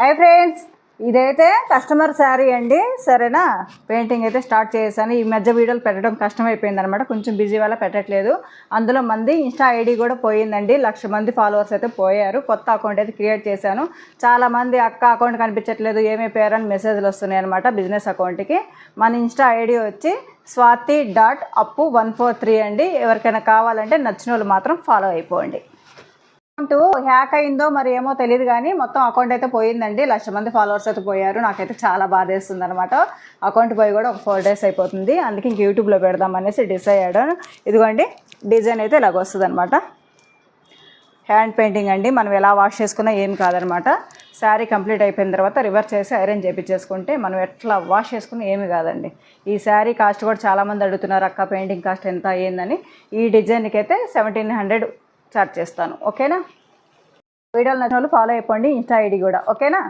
Hi friends, ఇదైతే customer sari అండి. సరేనా, పెయింటింగ్ అయితే స్టార్ట్ చేశాను. ఈ మధ్య వీడియోలు పెట్టడం కష్టమైపోయింది అనమాట, కొంచెం బిజీ వల్ల పెట్టట్లేదు. అందులో మంది ఇన్స్టా ఐడి కూడా పోయిందండి. 1,00,000 మంది ఫాలోవర్స్ అయితే పోయారు. కొత్త అకౌంట్ అయితే క్రియేట్ చేశాను. చాలామంది అక్క అకౌంట్ కనిపించట్లేదు, ఏమీ పేరు అని మెసేజ్లు వస్తున్నాయి అనమాట. బిజినెస్ అకౌంట్కి మన ఇన్స్టా ఐడి వచ్చి swati.appu143 అండి. ఎవరికైనా కావాలంటే నచ్చిన వాళ్ళు మాత్రం ఫాలో అయిపోండి. అకౌంట్ హ్యాక్ అయిందో మరి ఏమో తెలియదు కానీ మొత్తం అకౌంట్ అయితే పోయిందండి. 1,00,000 మంది ఫాలోవర్స్ అయితే పోయారు. నాకైతే చాలా బాధేస్తుంది అనమాట. అకౌంట్ పోయి కూడా ఒక 4 days అయిపోతుంది. అందుకే ఇంక యూట్యూబ్లో పెడదాం అనేసి డిసైడ్ అయ్యాను. ఇదిగోండి, డిజైన్ అయితే ఇలాగ వస్తుంది అనమాట. హ్యాండ్ పెయింటింగ్ అండి. మనం ఎలా వాష్ చేసుకున్నా ఏం కాదనమాట. శారీ కంప్లీట్ అయిపోయిన తర్వాత రివర్స్ చేసి ఐరన్ చేయించేసుకుంటే మనం ఎట్లా వాష్ చేసుకుని ఏమి కాదండి. ఈ శారీ కాస్ట్ కూడా చాలామంది అడుగుతున్నారు, అక్క పెయింటింగ్ కాస్ట్ ఎంత అయ్యిందని. ఈ డిజైన్కి అయితే 1,700 చార్జ్ చేస్తాను. ఓకేనా? వీడియోలు నచ్చిన వాళ్ళు ఫాలో అయిపోండి, ఇన్స్టా ఐడి కూడా. ఓకేనా?